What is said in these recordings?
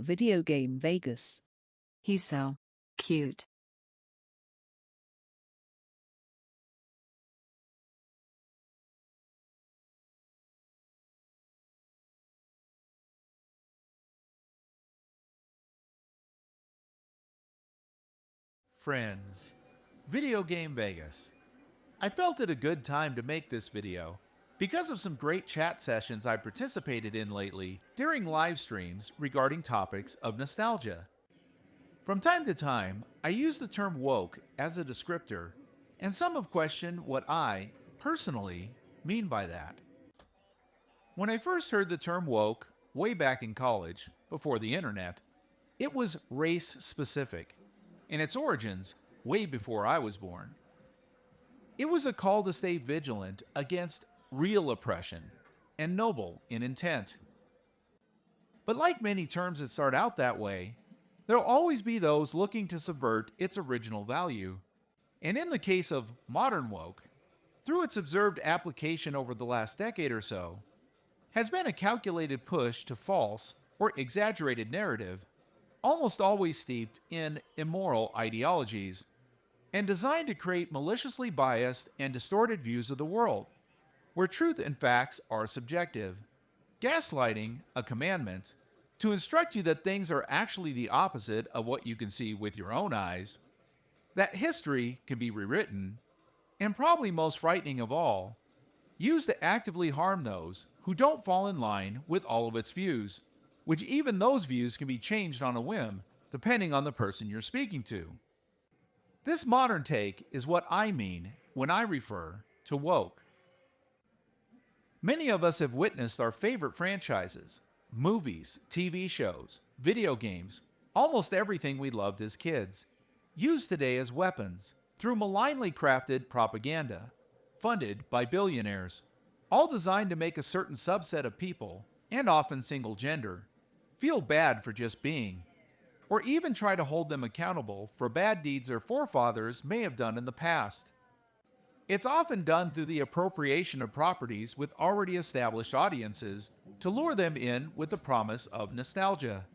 VideoGameVegas. He's so cute. Friends, Video Game Vegas. I felt it a good time to make this video because of some great chat sessions I participated in lately during live streams regarding topics of nostalgia. From time to time, I use the term woke as a descriptor, and some have questioned what I, personally, mean by that. When I first heard the term woke, way back in college, before the internet, it was race specific, and its origins way before I was born. It was a call to stay vigilant against real oppression and noble in intent. But like many terms that start out that way, there'll always be those looking to subvert its original value. And in the case of modern woke, through its observed application over the last decade or so, has been a calculated push to false or exaggerated narrative, almost always steeped in immoral ideologies, and designed to create maliciously biased and distorted views of the world, where truth and facts are subjective. Gaslighting, a commandment, to instruct you that things are actually the opposite of what you can see with your own eyes, that history can be rewritten, and probably most frightening of all, used to actively harm those who don't fall in line with all of its views, which even those views can be changed on a whim, depending on the person you're speaking to. This modern take is what I mean when I refer to woke. Many of us have witnessed our favorite franchises, movies, TV shows, video games, almost everything we loved as kids, used today as weapons through malignly crafted propaganda, funded by billionaires, all designed to make a certain subset of people, and often single gender, feel bad for just being, or even try to hold them accountable for bad deeds their forefathers may have done in the past. It's often done through the appropriation of properties with already established audiences to lure them in with the promise of nostalgia.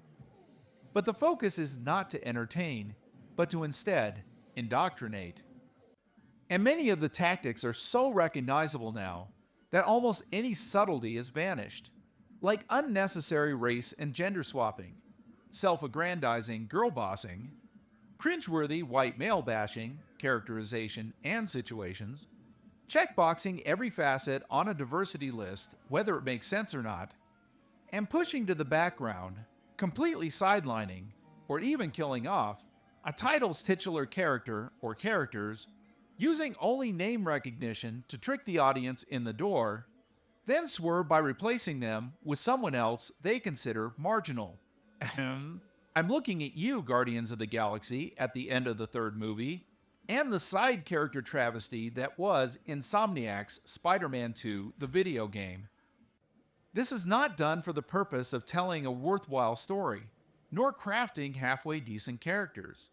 But the focus is not to entertain, but to instead indoctrinate. And many of the tactics are so recognizable now that almost any subtlety is vanished, like unnecessary race and gender swapping, self-aggrandizing girl bossing, cringeworthy white male bashing, characterization, and situations, checkboxing every facet on a diversity list, whether it makes sense or not, and pushing to the background, completely sidelining, or even killing off, a title's titular character or characters, using only name recognition to trick the audience in the door, then swerve by replacing them with someone else they consider marginal. I'm looking at you, Guardians of the Galaxy, at the end of the third movie, and the side character travesty that was Insomniac's Spider-Man 2, the video game. This is not done for the purpose of telling a worthwhile story, nor crafting halfway decent characters,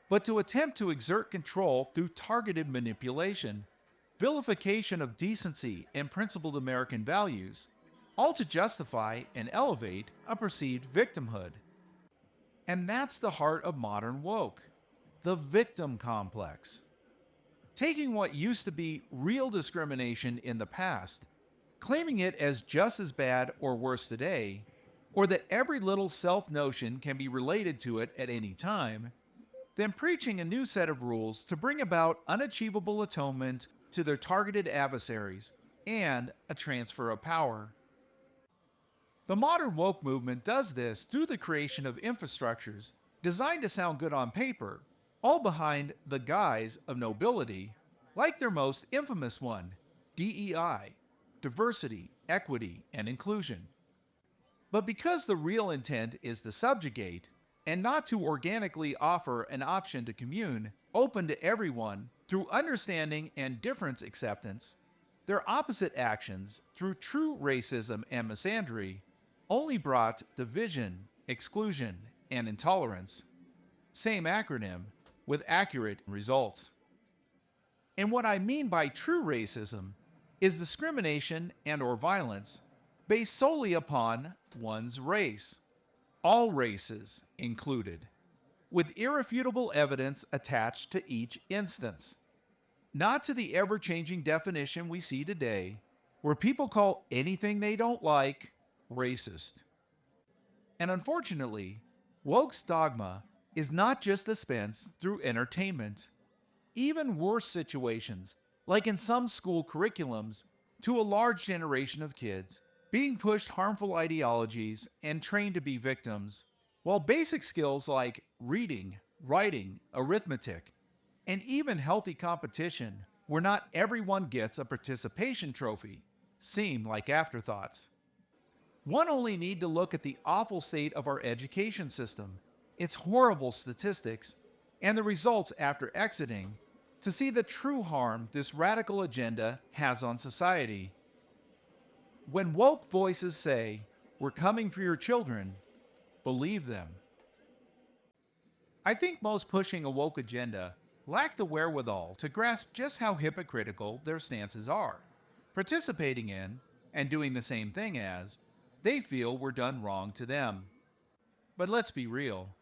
but to attempt to exert control through targeted manipulation, vilification of decency and principled American values, all to justify and elevate a perceived victimhood. And that's the heart of modern woke, the victim complex. Taking what used to be real discrimination in the past, claiming it as just as bad or worse today, or that every little self-notion can be related to it at any time, then preaching a new set of rules to bring about unachievable atonement to their targeted adversaries and a transfer of power. The modern woke movement does this through the creation of infrastructures designed to sound good on paper, all behind the guise of nobility, like their most infamous one, DEI, diversity, equity, and inclusion. But because the real intent is to subjugate, and not to organically offer an option to commune, open to everyone through understanding and difference acceptance, their opposite actions, through true racism and misandry, only brought division, exclusion, and intolerance. Same acronym, with accurate results. And what I mean by true racism is discrimination and/or violence based solely upon one's race. all races included, with irrefutable evidence attached to each instance. Not to the ever-changing definition we see today, where people call anything they don't like racist. And unfortunately, woke's dogma is not just dispensed through entertainment. Even worse situations, like in some school curriculums, to a large generation of kids being pushed harmful ideologies and trained to be victims, while basic skills like reading, writing, arithmetic, and even healthy competition, where not everyone gets a participation trophy, seem like afterthoughts. One only need to look at the awful state of our education system, its horrible statistics, and the results after exiting, to see the true harm this radical agenda has on society. When woke voices say, "We're coming for your children," believe them. I think most pushing a woke agenda lack the wherewithal to grasp just how hypocritical their stances are, participating in, and doing the same thing as, they feel were done wrong to them. But let's be real.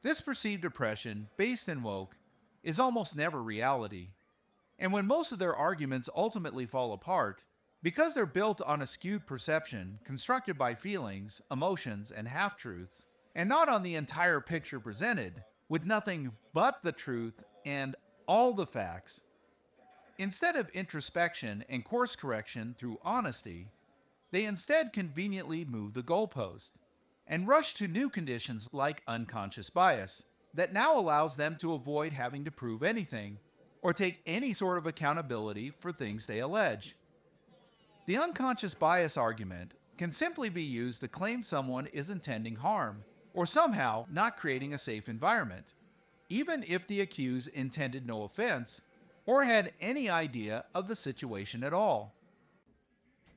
This perceived oppression, based in woke, is almost never reality. And when most of their arguments ultimately fall apart, because they're built on a skewed perception constructed by feelings, emotions, and half-truths, and not on the entire picture presented, with nothing but the truth and all the facts, instead of introspection and course correction through honesty, they instead conveniently move the goalpost and rush to new conditions like unconscious bias that now allows them to avoid having to prove anything or take any sort of accountability for things they allege. The unconscious bias argument can simply be used to claim someone is intending harm or somehow not creating a safe environment, even if the accused intended no offense or had any idea of the situation at all.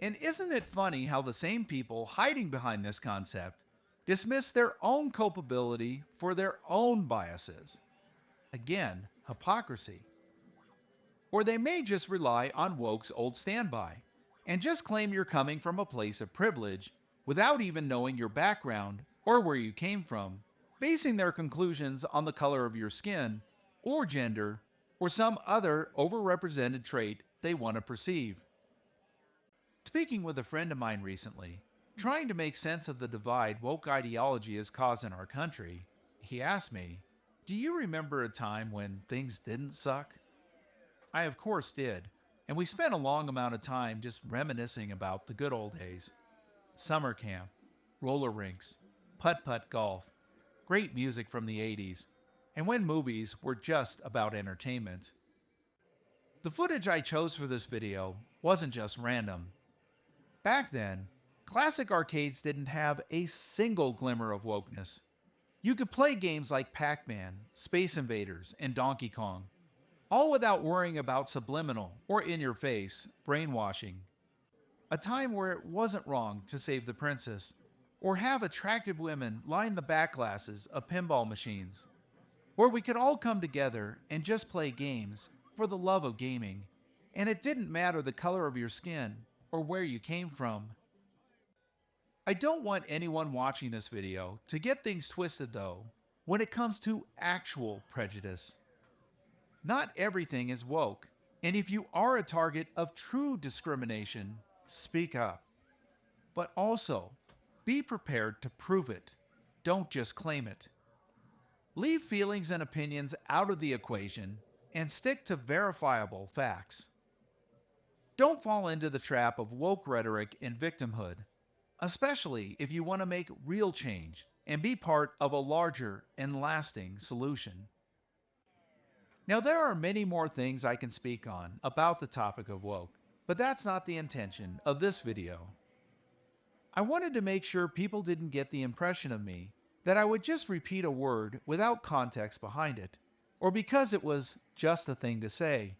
And isn't it funny how the same people hiding behind this concept dismiss their own culpability for their own biases? Again, hypocrisy. Or they may just rely on woke's old standby and just claim you're coming from a place of privilege without even knowing your background or where you came from, basing their conclusions on the color of your skin or gender or some other overrepresented trait they want to perceive. Speaking with a friend of mine recently, trying to make sense of the divide woke ideology has caused in our country, he asked me, "Do you remember a time when things didn't suck?" I of course did, and we spent a long amount of time just reminiscing about the good old days. Summer camp, roller rinks, putt-putt golf, great music from the 80s, and when movies were just about entertainment. The footage I chose for this video wasn't just random. Back then, classic arcades didn't have a single glimmer of wokeness. You could play games like Pac-Man, Space Invaders, and Donkey Kong, all without worrying about subliminal or in-your-face brainwashing. A time where it wasn't wrong to save the princess, or have attractive women line the back glasses of pinball machines, where we could all come together and just play games for the love of gaming, and it didn't matter the color of your skin or where you came from. I don't want anyone watching this video to get things twisted though when it comes to actual prejudice. Not everything is woke, and if you are a target of true discrimination, speak up. But also, be prepared to prove it. Don't just claim it. Leave feelings and opinions out of the equation and stick to verifiable facts. Don't fall into the trap of woke rhetoric and victimhood, especially if you want to make real change and be part of a larger and lasting solution. Now, there are many more things I can speak on about the topic of woke, but that's not the intention of this video. I wanted to make sure people didn't get the impression of me that I would just repeat a word without context behind it, or because it was just a thing to say.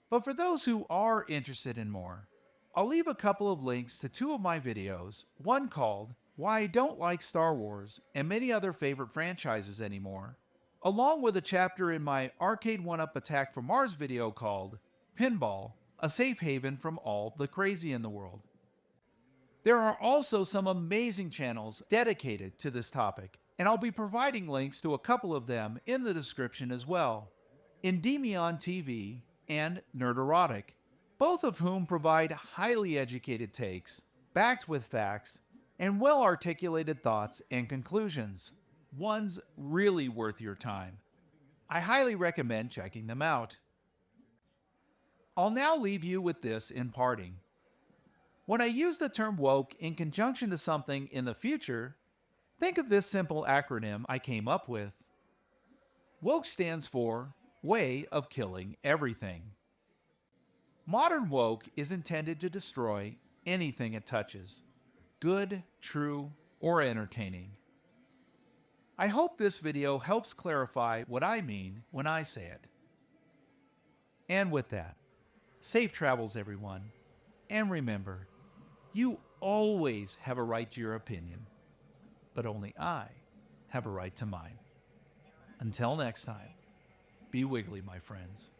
But for those who are interested in more, I'll leave a couple of links to two of my videos, one called Why I Don't Like Star Wars and Many Other Favorite Franchises Anymore, along with a chapter in my Arcade 1-Up Attack from Mars video called Pinball, a Safe Haven from All the Crazy in the World. There are also some amazing channels dedicated to this topic, and I'll be providing links to a couple of them in the description as well. ENDYMIONtv and Nerdrotic, both of whom provide highly educated takes, backed with facts, and well-articulated thoughts and conclusions. One's really worth your time. I highly recommend checking them out. I'll now leave you with this in parting. When I use the term woke in conjunction to something in the future, think of this simple acronym I came up with. Woke stands for Way of Killing Everything. Modern woke is intended to destroy anything it touches, good, true, or entertaining. I hope this video helps clarify what I mean when I say it. And with that, safe travels everyone, and remember, you always have a right to your opinion, but only I have a right to mine. Until next time, be wiggly, my friends.